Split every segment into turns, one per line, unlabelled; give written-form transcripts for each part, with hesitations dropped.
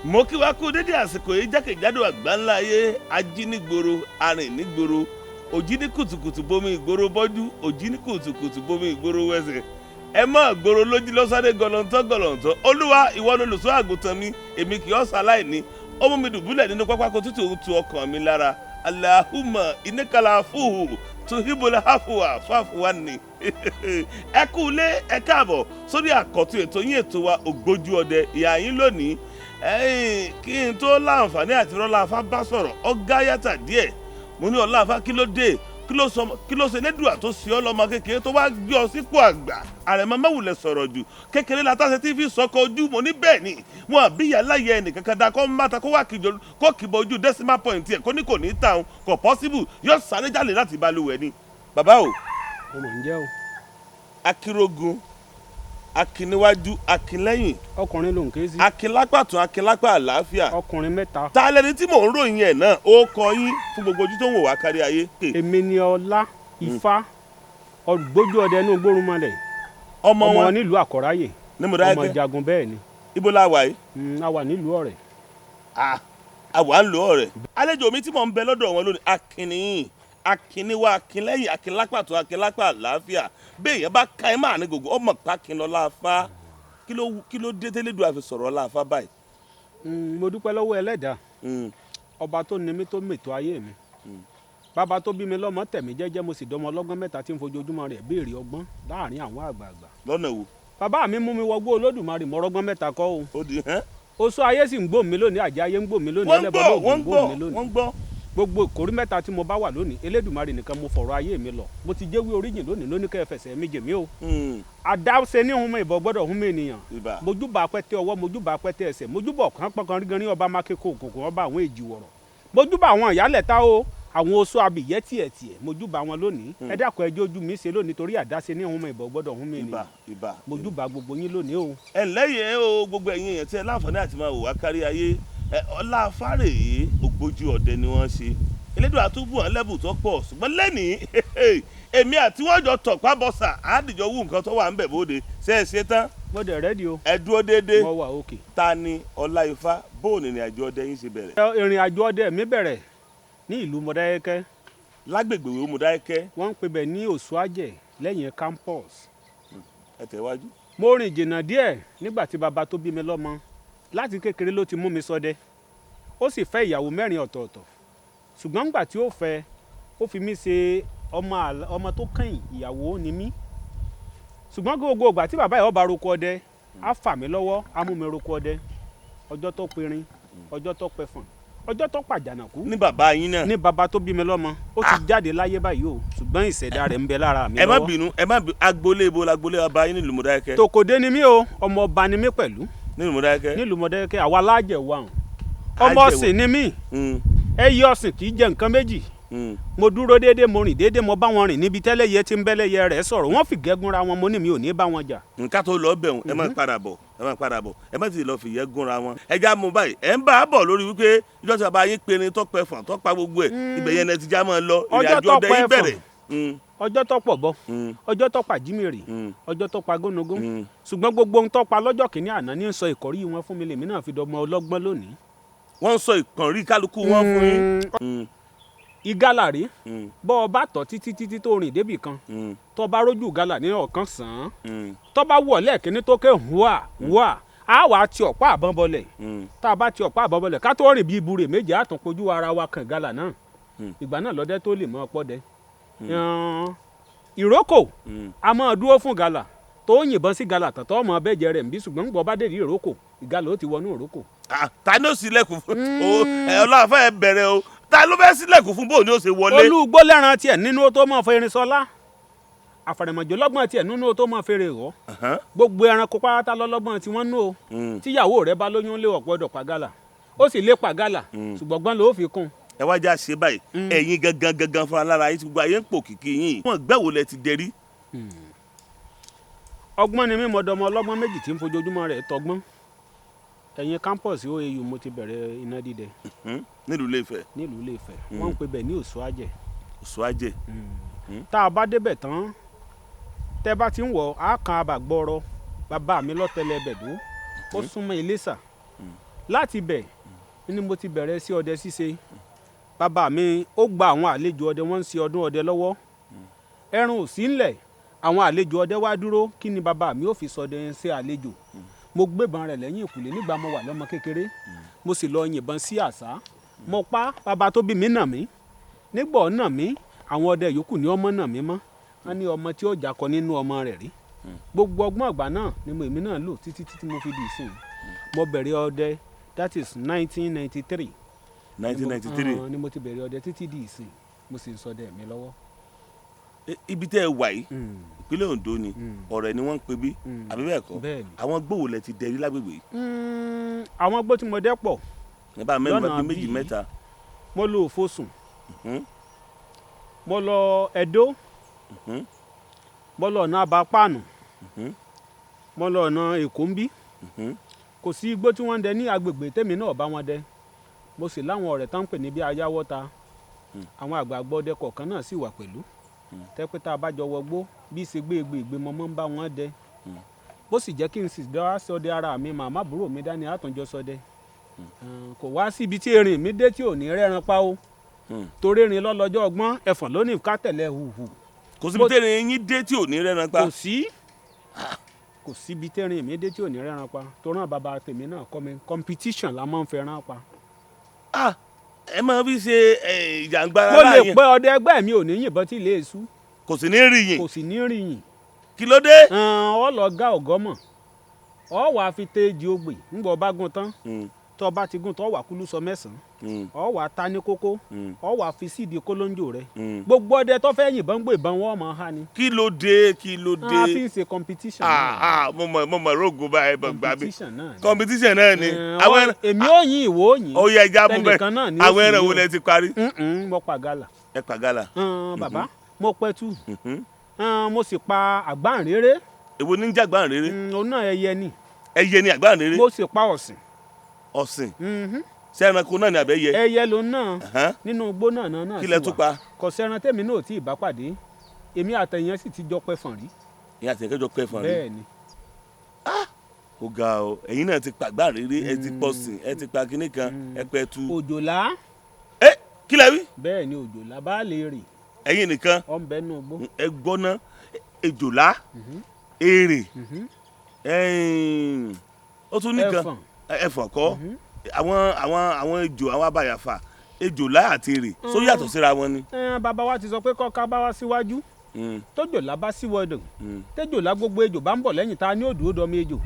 mo kí wá kú dédé àsìkò yìí jákèjádò àgbáńlá ayé ajínigboro arìnnígboro òjí ní kùtùkùtù bomi ìgboro bọ́jú òjí ní kùtùkùtù bomi ìgboro wẹsẹ̀ ẹ má gbòòrò lójú lọ́sàdé gọlọ́ntọ́ olúwa ìwọ lolùṣọ́ àgùntàn mi èmi kì í ṣaláìní ó mú mi dùbúlẹ̀ nínú pápákọ̀ tútù tu ọkàn mi lára Allahumma innaka afuwwun tuhibbul afwa fa'fu anni. Ẹ kú ilé ẹ káàbọ̀ sórí àkọ́tún ètò yín ètò wa Ogboju Ode ìyá yín lónìí kí n tó láǹfààní àti rọ́lá afá bá sọ̀rọ̀ ọ̀gá yàtà díẹ̀ mo ní ọ̀la afá kí ló dé kí ló ṣe Eledua tó ṣe ọ́ lọ́mọ kékeré tó wá gbé ọ sípò àgbà àrẹ̀mọ máwùlẹ̀ sọ̀rọ̀ jù kékeré látàṣẹ tí fi sọkọ ojú mo ní bẹ́ẹ̀ ni wọn àbíyá láyé ẹnì kankan dá kó máta kó wà kó kìbọ ojú decimal point ẹ̀ kó ní kò ní tàn kò possible yóò sáré jáde láti balùwẹ̀ ni. Bàbá o
ọmọ ń jẹ́ o.
Akírógun akíníwájú akínlẹ́yìn
ọkùnrin ló ń ké sí.
akínlápàtún akínlápà àlàáfíà
ọkùnrin mẹ́ta.
ta lẹni tí mò ń ròyìn ẹ̀ náà ó kọ yín fún gbogbo ojú tó ń wò wá kárí ayé.
èmi ni ọlá ifá Ogboju Ode inú gbórùmọlẹ̀
ọmọ wọn
nílùú àkọ́ráyè ọmọ jagun bẹ́ẹ̀ ni.
ibo la wà yìí.
a wà nílùú Ọ̀rẹ́.
a wà ń lo Ọ̀rẹ́. àlejò mi tí mò ń bẹ lọ́dọ̀ wọn lónìí akínníyìn akínníwá akínlẹ́yìn akínlápàtún akínlápà àlàáfíà bẹ́ẹ̀ yẹn bá ka ẹ máa ní gbogbo ọmọ pákínlọ́lá afá kí ló dé tẹ́lẹ̀dùn àfi sọ̀rọ̀ ọlá afá báyìí.
mo dúpẹ́ lọ́wọ́ ẹlẹ́dàá ọba tó ní mi tó mètò ayé mi bàbá tó bí mi lọ́mọ tẹ̀mí jẹ́jẹ́ mo sì dọ́mọ ọlọ́gbọ́n mẹ́ta tí ń fojoojúmọ́ rẹ̀ béèrè ọgbọ́n láàrin àwọn àgbààgbà.
lọ́nà wo.
bàbá mi mú mi wọgbó Olódùmarè mọ́rọ́gbọ́n mẹ́ta kọ́ o.
ó di hẹ́n.
oṣù ayé sì ń gbó mi lónìí àjẹ́ ayé ń gbó mi lónìí
wọ́n gbọ́
gbogbo ìkórí mẹ́ta tí mo bá wà lónìí Elédùmarè nìkan mo fọ̀rọ̀ ayé mi lọ mo ti jẹ́wé oríjìn lónìí lónìí kẹ́ ẹ fẹsẹ̀ mi jèmí o. àdáṣe ní hun mi ìbọn gbọ́dọ̀ hun mi ènìyàn mojúbà apẹ́tẹ́ ọwọ́ mojúbà apẹ́tẹ́ ẹsẹ̀ mojúbà ọ̀kan pọ̀kan rígan ní ọba mákèkó òkùnkùn ọba àwọn èjì wọ̀rọ̀ mojúbà àwọn ìyálẹ̀ta o àwọn oṣù abìyẹ́ tiẹ̀ mojúbà wọn lónìí ẹ dákun ẹjọ́ ojú mi ṣe lónìí torí àdáṣe ní hun mi ìbọn gbọ́dọ̀ hun mi ènìyàn mojúbà gbogbo yín lónìí o.
ẹ lẹ́yìn o gbogbo ẹ̀yin èèyàn tí ẹ láǹfààní àti máa wò wá kárí ayé ọlá afárèé Ogboju Ode ni wọ́n ṣe Eledua tó bù wọn lẹ́bù tó pọ̀ ṣùgbọ́n lẹ́nìí èmi àti wọ́n jọ tọ̀pá bọ́sà àádìjọ wù nǹkan tó wà ń bẹ̀ bóde ṣe é ṣe tán.
mo dẹ̀ rẹ́dí o.
ẹ dúró déédéé.
mo wà òkè.
ta ni ọlá ifá bóun ìrìn àjò ọdẹ yín ṣe bẹ̀rẹ̀.
ìrìn àjò ọdẹ mi bẹ̀rẹ̀ ní ìlú Mọdákẹ́kẹ́.
lágbègbè wo Mọdákẹ́kẹ́.
wọ́n ń pè bẹ̀ ní Òṣùàjẹ̀ lẹ́yìn campus.
ẹ tẹ̀wájú.
mo rìn jìnnà díẹ̀ nígbà tí bàbá tó bí mi lọ́mọ láti kékeré ló ti mú mi ṣọdẹ ó sì fẹ́ ìyàwó 4 ọ̀tọ̀ọ̀tọ̀ ṣùgbọ́n nígbà tí ó fẹ́ ó fi mí ṣe ọmọ tó kẹ́yìn ìyàwó ni mí ṣùgbọ́n gbogbo ìgbà tí bàbá yìí ó bá roko ọdẹ á fà mí lọ́wọ́ á mú mi roko ọdẹ ọjọ́ tó perin ọjọ́ tó pẹfọ̀n ọjọ́ tó pàjánàkú.
ní bàbá yín náà.
ní bàbá tó bí mi lọ́mọ ó ti jáde láyé báyìí o ṣùgbọ́n ìṣẹ̀dá rẹ̀ ń bẹ lára mi lọ́wọ́.
ẹ má bínú agboolé ibo lagboolé bàbá yín nílùú Mọdákẹ́kẹ́.
Tòkòdé ni mí o ọmọ ọba ni mí pẹ̀lú.
nílùú
Mọdákẹ́kẹ́ àwa lájẹ̀ wà ọmọ ọ̀sìn ni mí ẹyẹ ọ̀sìn kì í jẹ nǹkan méjì mo dúró déédéé mo rìn déédéé mo bá wọn rìn níbi tẹ́lẹ̀yẹ tí ń bẹ́lẹ̀yẹ rẹ̀ sọ̀rọ̀ wọ́n fi gẹ́gúnra wọn mo ní mi ò ní bá wọn jà.
nǹkan tó lọ bẹ̀ ẹ má padà bọ̀ ẹ má ti lọ fìyẹ́ gúnra wọn. ẹ já mo báyìí ẹ ń bá a bọ̀ lórí wípé ìjọ tí a bá yín pinrin tó pẹ́ fàn tó pa gbogbo ẹ̀ ibẹ̀ yẹn ẹ ti já máa lọ ìrìnàjò ọdẹ yín bẹ̀rẹ̀.
ọjọ́ tó pọ̀ bọ́ ọjọ́ tó pa jímèrè ọjọ́ tó pa gónogón ṣùgbọ́n gbogbo ohun tó pa lọ́jọ́ kìíní àná ní sọ ìkọ̀rí wọn fún mi lèmi náà fi dọmọ ọlọ́gbọ́n lónìí.
wọ́n ń sọ ìkànnì kálukú wọn fún yín.
Ìgalà rí bọ́ ọ bá tọ̀ títí tó rìn débì kan tó bá rójú Ìgalà ní ọ̀kan sàn án tó bá wọ̀ lẹ́ẹ̀kíní tó ké hùwà á wàá ti ọ̀pá àbọ̀n bọlẹ̀ tá a bá ti ọ̀pá àbọ̀n bọlẹ̀ ká tó rìn bí ibùrè méje á tún kojú ara wa kan Ìgalà náà ìgbà náà lọ́dẹ tó lè mọ́ ọpọ́ dẹ. ìrókò a máa dúró fún Ìgalà tó yìnbọn sí Ìgalà tàtọ́ ọmọ abẹ́jẹ rẹ̀ ń bí ṣùgbọ́n gbọ́ bá dé rí ìrókò Ìgalà ó ti wọnú ìrókò.
ta ni ó ṣílẹ̀kùn fún ọlọ́àfẹ́ ẹ bẹ̀rẹ̀ o ta ló fẹ́ ṣílẹ̀kùn fún bóun ni ó ṣe wọlé.
olúgbó lẹ́ran tiẹ̀ nínú tó mọ̀ fẹ́rin sọlá àfàrẹ̀mọ̀jọ́ lọ́gbọ̀n tiẹ̀ nínú tó mọ̀ fẹ́rẹ̀ rọ̀ gbogbo ẹranko pátá lọ́lọ́gbọ̀n tí wọ́n nú o tíyàwó rẹ̀ bá lóyún lé ọ̀pọ̀dọ̀ pàgálà ó sì lé pàgálà ṣùgbọ́n gbọ́n ló fi kún.
ẹ wá já ṣe báyìí ẹ̀yin gangan fúnra lára yín gbogbo ayé ń pò kìkì yín wọn gbẹ́wò lẹ ti dẹrí.
ọgbọ́n ni mí mọ̀dọ́mọ ọlọ́gbọ́n méjì tí ń fojoojúmọ́ rẹ̀ tọgbọ́n ẹ̀yin campus OAU mo ti bẹ̀rẹ̀ iná dídẹ.
nílùú Ilé-Ifẹ̀.
wọ́n ń pè bẹ̀ ní
Òṣùàjẹ̀.
tá a bá débẹ̀ tán tẹ́ bá ti ń wọ̀ á kan abàgbọ́rọ̀ bàbá mi lọ́tẹ̀lẹ̀ bẹ̀dú ó súnmọ́ Iléṣà láti bẹ̀ ni mo ti bẹ̀rẹ̀ sí ọdẹ ṣíṣe. Bàbá mi ó gba àwọn àlejò ọdẹ, wọ́n ń ṣe ọdún ọdẹ lọ́wọ́. Ẹran ò sí ńlẹ̀, àwọn àlejò ọdẹ wá dúró, kí ni bàbá mi ó fi sọdẹ ṣe àlejò. Mo gbébọn rẹ̀ lẹ́yìn ìkùlé nígbà mo wà lọ́mọ kékeré, mo sì lọ yìnbọn sí àṣá. Mo pa, bàbá tó bí mi nà mí. Nígbà ó nà mí, àwọn ọdẹ yòókù ní ọmọ nà mí mọ́. Wọ́n ní ọmọ tí ó jakọ nínú ọmọ rẹ̀ rí. Gbogbo ọgbọ́n àgbà náà ni èmi náà lò títí mo fi di ìsìn. Mo bẹ̀rẹ̀ ọdẹ, that is 1993.
1993
ni mo ti bẹ̀rẹ̀ ọdẹ títí di ìsìn, mo sì ń ṣọdẹ mi lọ́wọ́.
Ibi tẹ́ ẹ wà yìí ìpínlẹ̀ Ondo ni ọ̀rẹ́ ni wọ́n ń pe bí àbí bẹ́ẹ̀ kọ́ àwọn gbòòwò lẹ ti dẹrí lágbègbè yìí.
Àwọn gbó tí mo dẹ́ pọ̀
nígbà mẹ́rin méjì mẹ́ta.
mo lọ Òfosùn, mo lọ Ẹdó, mo lọ ọ̀nà Abapáànù, mo lọ ọ̀nà Èkó ń bí. Kò sí igbó tí wọ́n ń dẹ ní agbègbè tèmi náà bá wọn dẹ. Mo sì láwọn ọ̀rẹ́ tán ń pè ní bí ayáwọ́ta. Àwọn àgbààgbà ọdẹ kọ̀ọ̀kan náà sì wà pẹ̀lú. Tẹ́pẹ́ tá a bá jọ wọgbó bí ṣe gbé mọ́ ń bá wọn dẹ. Bó sì jẹ́ kí n sì dá ṣọdẹ ara mi, màmá àbúrò mi dání àtúnjọ ṣọdẹ. Kò wá síbi tí erin mi dé tí ò ní rẹ́ran pa o. Torí erin lọ́lọ́jọ́ ọgbọ́n, ẹ̀fọ̀n lónìí ká tẹ̀lé hùhù.
Kò síbi tí erin yín dé tí ò ní rẹ́ran pa.
Kò síbi tí erin mi dé tí ò ní rẹ́ran pa. Torí àwọn bàbá tèmi náà kọ́ mi competition la máa ń fẹ́ràn pa.
Ẹ máa fi ṣe ìjàngbara
láàyè. Mo lè pẹ́ ọdẹ ẹgbẹ́ mi ò ní yìnbọn tí ilé èṣù.
Kò sì ní rí yìn. Kí ló dé?
Ọ lọ gá ọ̀gọ́mọ̀, ọ wà á fi téèjì ogbè ńgbọ́ bá gún tán, tó bá ti gún tó wà kúlú sọ mẹ́sàn-án, ọ wà á ta ní kókó, ọ wà á fi sídìí kólóńjò rẹ. Gbogbo ọdẹ tó fẹ́ yìnbọn gbé ìbọn wọn máa ha ni.
Kí ló dé?
A fi ń ṣe competition náà.
mo mọ̀ rógo báyìí gbà mí. Competition náà ni.
Èmi ò yìn ìwọ ò yìn.
Ó yẹ ẹja mú bẹ́ẹ̀. Àwọn ẹran wo lẹ ti parí?
Mo pa gala.
Ẹ pa gala.
Bàbá mo pẹ̀tù. Mo sì pa àgbáǹréré.
Èwo ní jẹ́ àgbáǹréré?
Òun náà ẹyẹ ni.
Ẹyẹ ni àgbáǹréré?
Mo sì pa ọ̀sìn.
Ọ̀sìn? Ṣé ẹranko náà ni àbẹ́yẹ?
Ẹyẹ ló náà nínú igbó náà sì wà.
Kí lẹ tún pa?
Kò sẹ́ran tèmi náà tí ì bá pàdé. Èmi àtẹ̀yẹn sì ti jọ pẹ̀fọ̀n rí.
Ìyá àtẹ̀yẹn jọ pẹ̀fọ̀n rí?
Bẹ́ẹ̀ ni.
Ó ga o, ẹ̀yin náà ti pa àgbáǹréré, ẹ ti pọ̀sìn, ẹ ti pa kinní kan, ẹ pẹ̀tù.
Òjòlá.
Kí lẹ wí?
Bẹ́ẹ̀ ni òjòlá bá lè rì.
Ẹ̀yin nìkan?
Ọ̀ ń bẹ nínú igbó.
Ẹ gbọ́ ná, èjòlá, èrè, ó tún nìkan, ẹ̀fọ̀n kọ́, àwọn ejò, àwọn abàyàfà, èjòlá àti èrè, só yàtọ̀ síra wọn ni.
Bàbá wa ti sọ pé kọ́ka bá wá síwájú, tójòlá bá síwọ́dọ̀, téjòlá gbogbo ejò bá ń bọ̀ lẹ́yìn ta ni ó dúró dọ́mi ejò.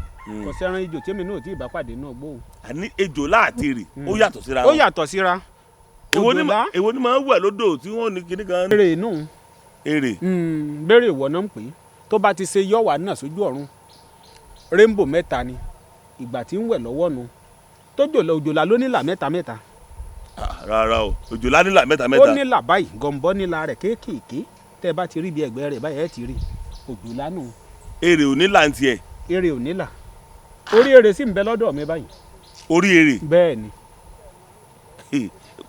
Kò sẹ́ran ejò tèmi náà tí ì bá pàdé náà gbó.
Àní èjòlá àti èrè, ó yàtọ̀ síra wọn.
Ó yàtọ̀ síra.
Èwo ni máa ń wẹ̀ lódò tí wọ́n ní kinní kan.
Èrè inú.
Èrè.
Bẹ́rẹ̀ ìwọ náà ń pè é. Tó bá ti ṣe yọ̀wá náà sójú ọ̀run. Rainbow mẹ́ta ni. Ìgbà tí ń wẹ̀ lọ́wọ́ nu. Òjòlá ló nílà mẹ́ta.
Rárá o, òjòlá nílà mẹ́ta.
Ó nílà báyìí, gọ̀m̀bọ́ nílà rẹ̀ kéékèèké. Tẹ́ bá ti rí bí ẹgbẹ́ rẹ̀ báyìí ẹ ti rí. Òjòlá nù.
Èrè ò nílà ń tiẹ̀.
Èrè ò nílà. Orí èrè sì ń bẹ lọ́dọ̀ mi báyìí.
Orí èrè?
Bẹ́ẹ̀ ni.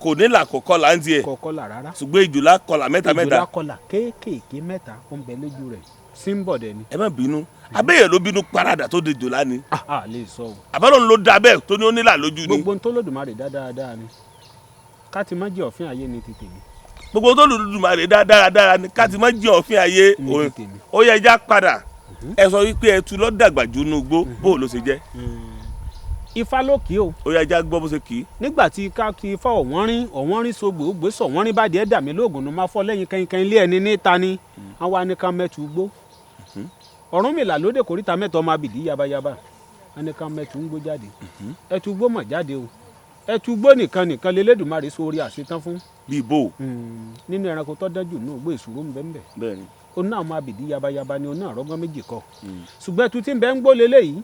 Kò nílà kò kọlà ń tiẹ̀.
Kò kọlà rárá.
Ṣùgbọ́n èjòlá kọlà mẹ́ta.
Èjòlá kọlà kéékèèké mẹ́ta ó ń bẹ lójú rẹ̀. Símbọ̀ dẹ̀ ni.
Ẹ má bínú, abẹ́yẹ̀ ló bínú parada tó de èjòlá ni.
Lè sọ o.
Àbálòun ló da bẹ́ẹ̀ tó ní ó nílà lójú ni.
Gbogbo tó lódùmarè dáadáa ni. Ká ti má jẹ́ òfin ayé ni ti tèmi.
Gbogbo tó lódùmarè dáadáa ni ká ti má jẹ́ òfin ayé. Ó yẹ ẹja padà. Ẹ sọ wípé ẹtu ló dàgbà jù nú igbó, bó ló ṣe jẹ́.
Ifá ló kì í o.
Ó yẹ ẹja gbọ́ bó ṣe kì í.
Nígbà tí ká kí Ifá ọ̀wọ́n rí sógbè ó gbé sọ wọ́n rí bá díẹ̀ dà mí lóògùn ló máa fọ́ lẹ́yìn kẹ́yìn ilé ẹni níta ni. Àwọn anìkan mẹ́tù gbó. Ọ̀rúnmìlà lóde kòríta mẹ́tọ́ ọmọ abìdí yabayaba. Anìkan mẹ́tù ń gbó jáde. Ẹtu gbó mọ̀ jáde o. Ẹtu gbó nìkan lélẹ́dùmarè sórí àṣetán fún.
Bí ibo.
Nínú ẹranko tó dájú náà gbé ìṣòro ń bẹ́ẹ̀ bẹ́ẹ̀.
Bẹ́ẹ̀ni.
Ó náà ọmọ abìdí yabayaba ni ó náà rọ́gán méjì kọ. Ṣùgbọ́n ẹtu tí ń bẹ ń gbó leléyìí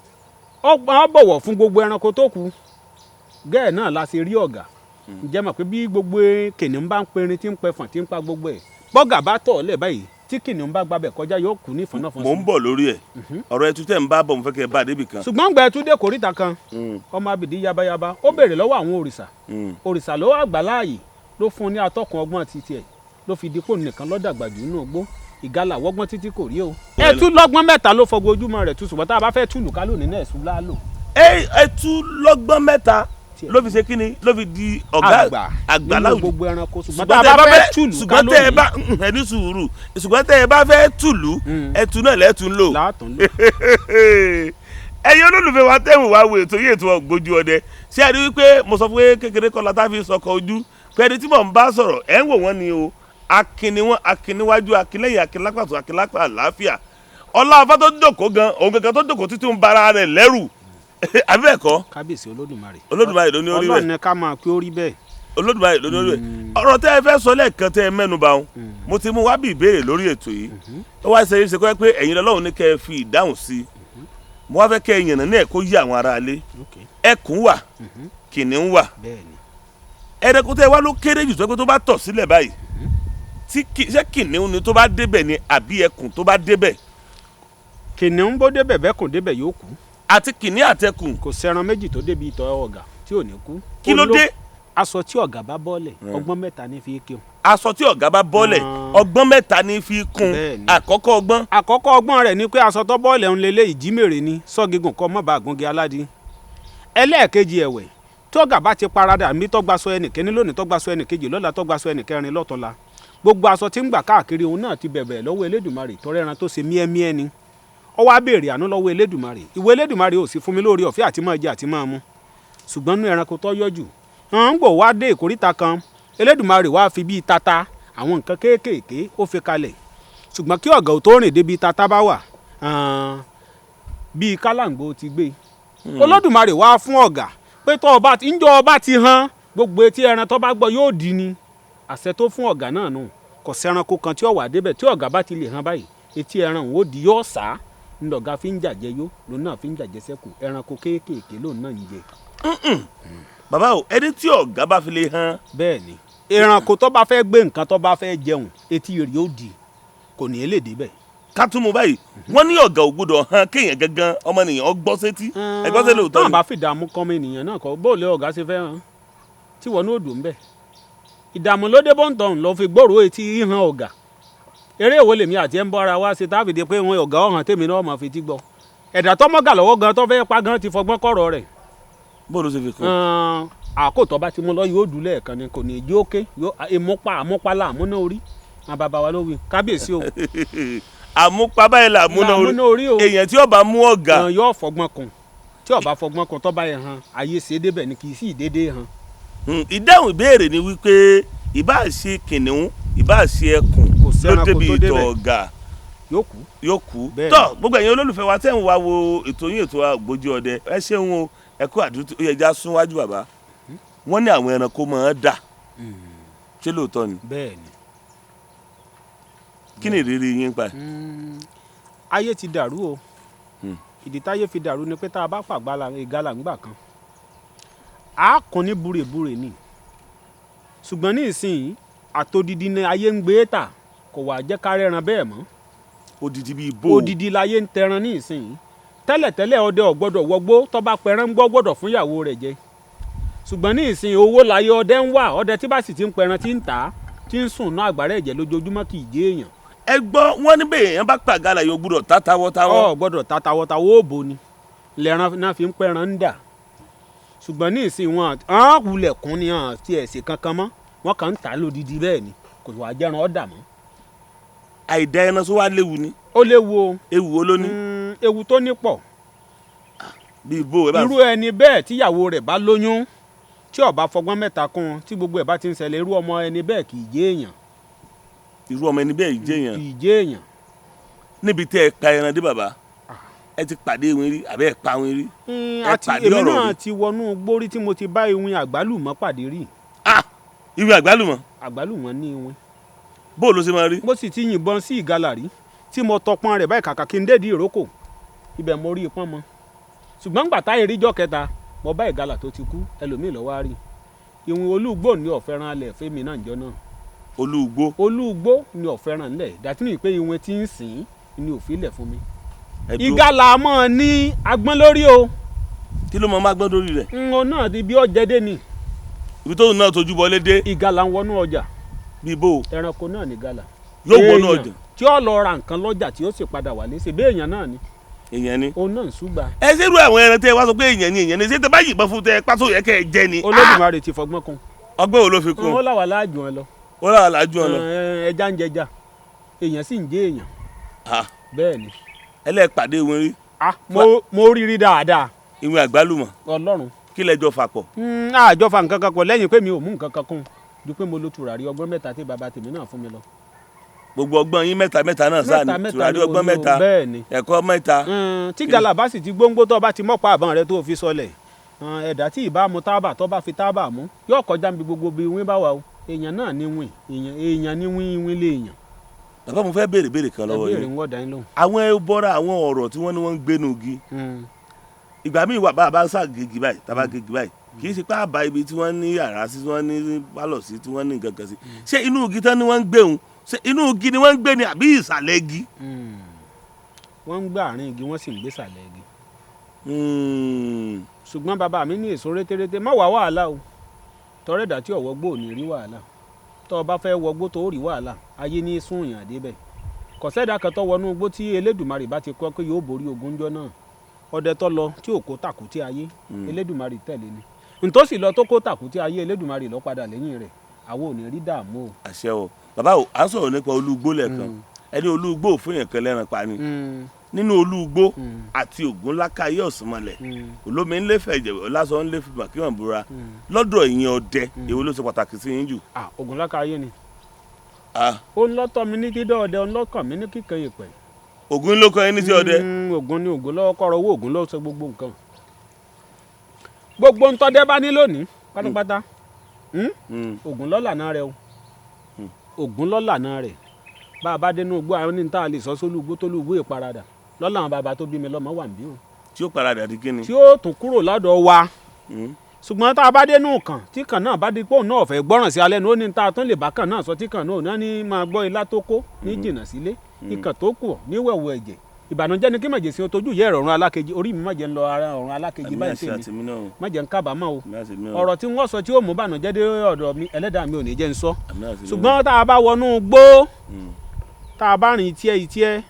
ó bọ̀wọ̀ fún gbogbo ẹranko tó kù. Gẹ́ẹ̀ náà la ṣe rí ọ̀gà. Ǹjẹ́ mọ̀ pé bí gbogbo kìnìún bá ń perin tí ń pẹfọ̀n tí ń pa gbogbo ẹ̀ bọ́gà bá tọ̀ lẹ̀ báyìí tí kìnìún bá gbabẹ̀ kọjá yóò kú ní ìfọ̀nàfọ̀n.
Mò ń bọ̀ lórí ẹ̀ ọ̀rọ̀ ẹtu tẹ̀ ń bá bọ̀ mo fẹ́ kẹ́ ẹ bá débi kan.
Ṣùgbọ́n gba ẹtu dé kòríta kan ọmọ abìdí yabayaba ó béèrè lọ́wọ́ àwọn òrìṣà ló àgbà láàyè ló fún un ní atọ́kùn ọgbọ́n títí ẹ̀ ló fi dípò nìkan lọ́dàgbà jù nínú igbó. Ìgalà wọ́gbọ́n títí kò rí o. Ẹtu lọ́gbọ́n mẹ́ta ló fọgbọ ojúmọ́ rẹ̀ tu ṣùgbọ́n tá a bá fẹ́ túlù ká lónìí náà ẹ̀sùn láàlò.
Ẹtu lọ́gbọ́n mẹ́ta
tiẹ̀.
ló fi ṣe kíni ló fi di ọ̀gá àgbà
nínú gbogbo ẹranko ṣùgbọ́n tá a bá fẹ́ tùlù ká lónìí.
ṣùgbọ́n tẹ́ ẹ bá ẹni sùúrù ṣùgbọ́n tẹ́ ẹ bá fẹ́ tùlù ẹtù náà lẹ́tùn lò. ẹ̀yin olólùfẹ́ wa tẹ́wọ̀n wá wo ètò yìí ètò Ògbójú Ọdẹ ṣé ẹ rí wípé mo sọ fún pé kékeré kọ́ látà fi sọkọ̀ ojú pé ẹni tí mò ń bá sọ̀rọ̀ ẹ̀ ń wò wọ́n ni o akínni wọn akínníwájú akínlẹ́yìn akínlápàtó akínlápà àlàáfíà ọlọ́ọ̀fà tó dòkó gan òun kankan tó dòkó títí ń bara rẹ̀ lẹ́rù abẹ́ẹ̀kọ́.
kábíyèsí Olódùmarè
ló ní orí bẹ́ẹ̀
Ọlọ́run ní ká máa pé orí bẹ́ẹ̀.
Olódùmarè ló ní orí bẹ́ẹ̀ ọ̀rọ̀ tẹ́ ẹ fẹ́ sọ lẹ́ẹ̀kan tẹ́ ẹ mẹ́nuba òun mo ti mú wá bí ìbéèrè lórí ètò yìí ó wá ṣe kọ́ pé ẹ̀yin lọ́lọ́run ní kẹ́ ẹ fi ìdáhùn sí i mo wá fẹ́ kẹ́ ẹ yànnà náà kó yí àwọn ará ilé ẹkùn wà kìnìún wà ẹ̀ẹ́dẹ́kùn tẹ́ ẹ wá ló kéré jù tó bá tọ̀ sílẹ̀ báyìí ṣé kìnìún ni tó bá débẹ̀ ni àbí ẹkùn tó bá débẹ̀.
kìnìún bó débẹ̀ bẹ́kùn débẹ̀ yóò kú.
àti kìnìún àtẹkùn.
kò sẹ́ran méjì tó débi ìtọ̀ ọ̀gà tí ò ní kú.
kí ló dé.
aṣọ tí ọ̀gá bá bọ́lẹ̀ ọgbọ́n mẹ́ta ní fi kún.
aṣọ tí ọ̀gá bá bọ́lẹ̀ ọgbọ́n mẹ́ta ní fi kún. àkọ́kọ́ ọgbọ́n.
àkọ́kọ́ ọgbọ́n rẹ̀ ni pé aṣọ tó bọ́ọ̀lẹ̀ ń lélẹ̀ ìjímèrè ni sọ́gígùn kọ́ mọ́ bá àgúngi aládìí. ẹlẹ́ẹ̀kejì ẹ̀wẹ̀ tí ọ̀gá bá ti paradà mí tọ́gbàsọ ẹnìkíní lónìí tọ́gbàsọ ẹnìkejì lọ́la tọ́gbàsọ ẹnìkẹrin lọ́tọ̀la gbogbo aṣọ tí ń gbà káàkiri òun náà ti bẹ̀bẹ̀ lọ́wọ́ Elédùmarè tọrẹ ẹran tó ṣe míẹ́míẹ́ ni ó wá béèrè àánú lọ́wọ́ Elédùmarè ìwé Elédùmarè ò sì fún mi lórí ọ̀fẹ́ àti máa jẹ àti máa mu ṣùgbọ́n nínú ẹranko tó yọjú ń gbò wá dé ìkóríta kan Elédùmarè wá fi bíi tata àwọn nǹkan kéékèèké ó fi kalẹ̀ ṣùgbọ́n kí ọ̀gá ò tó rìn débi tata bá wà bíi kálàǹgbò ti gbé Olódùmarè wá fún ọ̀gá pé ńjọ́ ọba ti hàn gbogbo etí ẹran tó bá gbọ́ yóò di ni àṣẹ tó fún ọ̀gá náà nù kò sẹ́ranko kan tí ó wà débẹ̀ tí ọ̀gá bá ti lè hàn báyìí etí ẹran òun ó di yóò sá ńlọ̀gá fi ń jàjẹ yó lòun náà fi ń jàjẹ sẹ́kù ẹranko kéékèèké lòun náà ń jẹ.
bàbá o ẹni tí ọ̀gá bá fi lè hàn.
bẹ́ẹ̀ ni ẹranko tó bá fẹ́ gbé nǹkan tó bá fẹ́ jẹun etí rẹ̀ ó di kò ní lè débẹ̀.
ká tún mú báyìí wọ́n ní ọ̀gá ò gbọ́dọ̀ hàn kéèyàn gangan ọmọnìyàn gbọ́ sétí ẹgbọ́n sẹ́lẹ̀ òótọ́ ni.
náà bá fìdààmú kọ́mọ ènìyàn náà kọ́ bóòlù ọ̀gá ṣe fẹ́ hàn tí wọ́n ní òdò ń bẹ̀ ìdààmú ló dé bọ́ǹtàn lọ fi gbòòrò etí hàn ọ̀gá eré ìwé lèmi àti ẹ̀ ń bọ́ ara wa ṣe tábìdì pé wọn ọ̀gá ọ̀hàn tèmi náà máa fi ti gbọ́ ẹ̀dá tó mọ́gà lọ́wọ́ gan tó fẹ́ pa gan ti fọgbọ́n kọ̀rọ̀ rẹ̀.
bó ló ṣe fi kún.
àkótọ́ bá ti mú lọ yóò dùn lẹ́ẹ̀kan ni kò ní í jó ké àmúpalà àmúná orí àwọn bàbá wa ló wí kábíyèsí o.
àmúpa báyìí là àmúná orí èèyàn tí ó bá mú ọ̀gá.
yóò fọgbọ́n kun tí ó bá fọgbọ́n kun tó bá yẹ hàn ayé ṣe débẹ̀ ni kì í sì dédé hàn.
ìdáhùn ìbéèrè ni wípé ìbá ṣe kìnìún ìbá ṣe ẹkùn ló débi ìtọ̀ ọ̀gá yóò kú tọ́ gbogbo ẹ̀yin olólùfẹ́ wa tẹ́ ń wá wo ètò yín ètò Ògbójú Ọdẹ ẹ ṣeun o ẹ kú àdúró ó yẹ já sún wájú bàbá wọ́n ní àwọn ẹranko máa ń dà ṣé lóòótọ́ ni.
bẹ́ẹ̀ni.
kí ni ìrírí yín pa.
ayé ti dàrú o ìdí táyé fi dàrú ni pé tá a bá pàgbà ìgalà ńgbà kan a kún ní búrèbúrè ni ṣùgbọ́n ní ìsìn àtòdìdí ni ayé ń gbé tà kò wá jẹ́ ká rẹ́ran bẹ́ẹ̀ mọ́.
odidi bíi bó.
odidi láyé ń tẹran ní ìsìn tẹ́lẹ̀tẹ́lẹ̀ ọdẹ ò gbọ́dọ̀ wọgbó tó bá pẹran gbọ́dọ̀ fún ìyàwó rẹ̀ jẹ ṣùgbọ́n ní ìsìn owó láyé ọdẹ ń wà ọdẹ tí bá sì ti ń pẹran tí ń tà tí ń sùn náà àgbàrá ẹ̀jẹ̀ lójoojúmọ́ kì í jẹ́ èèyàn.
ẹ gbọ́ wọ́n ní bẹ́ẹ̀ èèyàn bá pàgálà yóò gbọ́dọ̀ tá tawọ́tawọ́.
ọ gbọ́dọ̀ tá tawọ́tawọ́ òbò ni lẹ́ran náà fi ń pẹran ń dà ṣùgbọ́n ní ìsìn wọn wulẹ̀ kún ni ti ẹ̀sìn kankan mọ́ wọn kàn ń tà lódidi bẹ́ẹ̀ ni kò wá jẹ́ran ọ̀dà mọ́.
àìdá ẹran tó wá léwu ni.
ó léwu o.
ewu wo ló ní.
ewu tó ní pọ̀.
bíi bó ẹ bá.
irú ẹni bẹ́ẹ̀ tíyàwó rẹ̀ bá lóyún tí ó bá fọgbọ́n mẹ́ta kún tí gbogbo ẹ̀ bá ti ń ṣẹlẹ̀ irú ọmọ ẹni bẹ́ẹ̀ kì í jẹ́ èèyàn.
irú ọmọ ẹni bẹ́ẹ̀ jẹ́ èèyàn.
kì í jẹ́ èèyàn.
níbi tẹ́ ẹ pa ẹran dé bàbá ẹ ti pàdé Iwin rí àbẹ́ ẹ pa Iwin rí.
àti èmi náà ti wọnú gbórí tí mo ti bá Iwin àgbálùmọ̀ pàdé rí.
Iwin àgbálùmọ̀.
àgbálùmọ̀ ní Iwin.
bó ló ṣe máa rí.
mo sì ti yìnbọn sí ìgalà rí tí mo tọpọn rẹ̀ báyìí kàkà kí n dédìí ìrókò ibẹ̀ mo rí ipọ́n mọ́ ṣùgbọ́n gbà táyé ríjọ́ kẹta mo bá ìgalà tó ti kú ẹlòmíì lọ́wọ́ á rí Iwin olúgbò ní ọ̀fẹ́ràn alẹ̀ fẹ́mi náà jọ náà. olúgbò ní ọ̀fẹ́ràn lẹ̀ dàtí ní pé Iwin ti ń sìn ní òfin lẹ̀ fún mi. ìgalà mọ́ ní agbọ́n lórí o.
kí ló mọ má gbọ́n lórí rẹ̀.
n náà ti bí ọjẹ́ dé ni.
ibi tó náà tójú bọlé dé.
ìgalà ń wọnú ọjà.
bí bó.
ẹranko náà ní ìgalà.
yóò wọnú ọjà.
tí ó lọ ra nǹkan lọ́jà tí ó sì padà wálé ṣe bí èèyàn náà ni.
èèyàn ni.
òun náà ń súgbà.
ẹ ṣe irú àwọn ẹran tẹ wá sọ pé èèyàn ni ṣé tẹ bá yìnbọn fún tẹ pátó yẹ kẹ ẹ jẹ ni.
Olódùmarè ti fọgbọ́n kún.
ọgbẹ́ wo ló fi kún.
ó làwà láàjù ẹ lọ.
ó làwà láàjù ẹ lọ.
ẹja ń jẹja èèyàn sì ń jẹ èèyàn. bẹ́ẹ̀ ni.
ẹlẹ́pàdé Iwin rí.
mo rí dáadáa.
Iwin àgbálùmọ̀.
Ọlọ́run.
kí lẹjọ fà pọ̀.
àjọ fa nǹkan kan pọ̀ lẹ́yìn pé mi ò mú nǹkan kan kún ju pé mo lo tùràrí ọgbọ́n mẹ́ta tí bàbá tèmi náà fún mi lọ.
gbogbo ọgbọ́n yín mẹ́ta náà sáà ní tùràrí ọgbọ́n mẹ́ta ẹ̀kọ́ mẹ́ta.
tí Igala bá sì ti gbóngbó tó bá ti mọ́pá àbọ̀n rẹ tó fi sọlẹ̀ ẹ̀dá tí ìbá mu tábà tó bá fi tábà mú yóò kọjá níbi gbogbo bí Iwin bá wà o èèyàn náà ní Iwin èèyàn ní Iwin lè èèyàn.
bàbá mo fẹ́ béèrè kan lọ́wọ́ yín àwọn ẹbọra àwọn ọ̀rọ̀ tí wọ́n ní wọ́n ń gbénu igi ìgbà míì wà bá sá gègì báyìí tá bá gègì báyìí kì í ṣe pé àbá ibi tí wọ́n ní yàrá sí tí wọ́n ní pálọ̀ sí tí wọ́n ní nǹkan kan sí ṣé inú igi tán ni wọ́n ń gbé òun ṣé inú igi ni wọ́n ń gbé ni àbí ìsàlẹ̀ igi.
wọ́n ń gbé àárín igi wọ́n sì ń gbé ìsàlẹ̀ igi. ṣùgbọ́n bàbá mi ní èso rétérété má wá wàhálà o tọrẹ́dà tí ọ̀wọ́ gbò ní rí wàhálà tó o bá fẹ́ wọgbó tó rí wàhálà ayé ní sún yàn débẹ̀ kọ̀sẹ́dà kan tó wọnú igbó tí Elédùmarè bá ti kọ́ pé yóò borí ogun jọ náà ọdẹ tó lọ tí ò kó tàkúté ayé Elédùmarè tẹ̀lé ni ntòsí lọ tó kó tàkúté ayé Elédùmarè lọ padà lẹ́yìn rẹ̀ àwọn ò ní rí dààmú o. àṣẹ
o bàbá o à ń sọ̀rọ̀ nípa olúgbó lẹ́ẹ̀kan ẹni olúgbó fún yẹn kan lẹ́ran pa ni nínú olúgbó àti ògùn lákàyè ọ̀sùnmọ̀lẹ̀ olómi ńlẹ́fẹ̀ ìjẹ̀bẹ̀ lásán ńlẹ́fẹ̀ màkìmọ̀ búra lọ́dọ̀ ìyẹn ọdẹ èwo ló ṣe pàtàkì sí yín jù.
ògùn lákàyè ni ó ń lọ́tọ̀ mi ní dídọ́ ọdẹ ó ń lọ́kàn mi ní kíkan ìpẹ́.
ògùn ló kọ́ ẹni sí ọdẹ.
ògùn ni ògùn lọ́wọ́ kọ́rọ̀ owó ògùn ló ṣe gbogbo nǹkan gbogbo ntọ́dẹ bá ní lónìí pátápátá ògùn lọ́lànà rẹ o ògùn lọ́lànà rẹ bá a bá dénú igbó àwọn ní tá a lè sọ sólùgbó tó lùgbó ìparadà lọ́là àwọn bàbá tó bí mi lọ́mọ wà ń bí o.
tí ó paradà di kíni.
tí ó tún kúrò lọ́dọ̀ wa ṣùgbọ́n tá a bá dénú kàn tí kàn náà bá di pé òun náà fẹ́ gbọ́ràn sí alẹ́ ní ó ní tá a tún lè bá kàn náà sọ tí kàn náà ní máa gbọ́ ilá tó kó ní jìnnà sílé ikàn tó kù ní wẹ̀wù ẹ̀jẹ̀ ìbànújẹ́ ni kí màjèsí o tójú yẹ ọ̀run alákejì orí mi má jẹ́ ń lọ ara ọ̀run alákejì báyìí tèmi má jẹ́ ń kábàámọ̀ o ọ̀rọ̀ tí wọ́n sọ tí ó mú bànújẹ́ dé ọ̀dọ̀ mi ẹlẹ́dàá mi ò ní jẹ́ ń sọ ṣùgbọ́n tá a bá wọnú gbó tá a bá rìn tiẹ̀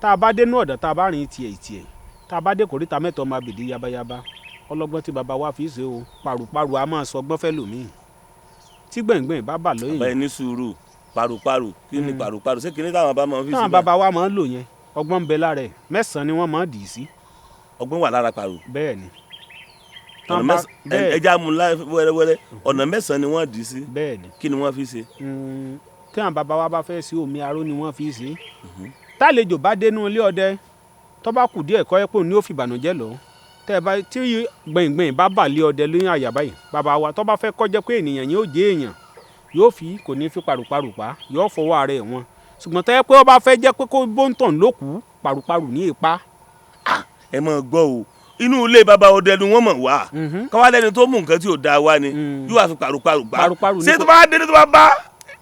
tá a bá dénú ọ̀dọ̀ tá a bá rìn tiẹ̀ tá a bá dé kòríta mẹ́tọ́ máa bìdí yabayaba ọlọ́gbọ́n tí baba wa fi ṣe o paruparu a máa sọ gbọ́n fẹ́ lòmíì tí gbẹ̀ngbẹ̀ng bá bà lóyìn.
ọba ẹni sùúrù paruparu kí ni paruparu ṣé kìnìún táwọn bá máa fi sí.
táwọn baba wa máa ń lò yẹn ọgbọ́n ń bẹ lára ẹ̀ mẹ́sàn-án ni wọ́n máa ń dì í sí.
ọgbọ́n wà lára paru.
bẹ́ẹ̀ ni.
ẹja mú wẹ́rẹ́wẹ́rẹ́ ọ̀nà mẹ́sàn-án ni wọ́n dì í sí.
bẹ́ẹ̀ ni.
kí ni wọ́n fi ṣe.
tí àwọn baba wa bá fẹ́ sí omi aró ni wọ́n fi ṣe. tálejò bá dénú ilé ọdẹ tó bá kù díẹ̀ kọ́ ẹ́ pò ní ó fi ìbànújẹ́ lọ tẹ́ ẹ bá tí gbẹ̀ngbẹ̀ng bá bà lé ọdẹ lóyún àyà báyìí bàbá wa tó bá fẹ́ kọjá pé ènìyàn yóò jẹ́ èèyàn yóò fi kò ní fi paruparu pa yóò fọwọ́ ara ẹ̀ wọn ṣùgbọ́n tẹ́ ẹ pé ó bá fẹ́ jẹ́ pé kó bóńtàn ló kú paruparu ní ipa.
ẹ mọ̀ gbọ́ o inú ilé bàbá ọdẹ ni wọ́n mọ̀ wá káwá lẹ́ni tó mú nǹkan tí ò dáa wá ni yóò wá fi paruparu pa ṣé tó bá dé tó bá bá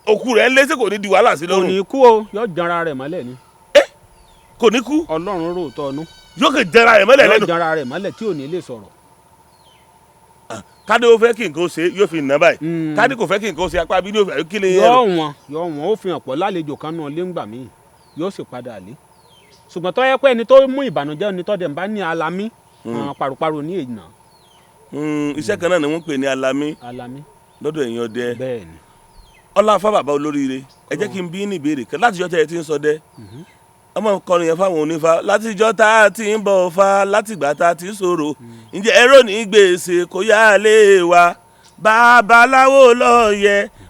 òkú rẹ̀ lẹ́sẹ̀ kò ní di wàhálà sí lọ́rùn.
kò ní kú o yóò janra rẹ̀ mọ́lẹ̀ ni.
kò ní kú.
Ọlọ́run rò tọ́ ọnu
yóò kè jẹra rẹ̀ mọ́lẹ̀ lẹ́nu.
yóò jẹra rẹ̀ mọ́lẹ̀ tí ò ní lè sọ̀rọ̀.
kádé ó fẹ́ kí nǹkan ó ṣe yóò fi nà báyìí kádé kò fẹ́ kí nǹkan ó ṣe apá bí ní òfin kí lè yẹ.
yọ wọn ó fi hàn pọ̀ lálejò kan náà lé ńgbà míì yóò sì padà lé ṣùgbọ́n tó yẹ pé ẹni tó mú ìbànújẹ́ ni tọ́dẹ̀ ń bá ní alamí paruparu ní èèyàn.
iṣẹ́ kan náà ni wọ́n pè ní alamí lọ́dọ̀ èèyàn ọdẹ.
bẹ́ẹ̀ni.
ọlá bàbá olóríire ẹ jẹ́ kí n bí ní ìbéèrè kan láti jọ́ tẹ́ ẹ ti ń sọ dẹ́ ọmọ kọrin yẹn fáwọn onífá látijọ́ tá a ti ń bọ̀ fa látìgbà tá a ti ń sọ̀rọ̀ ǹjẹ́ ẹ̀rọ ní gbèsè kó yá lé wa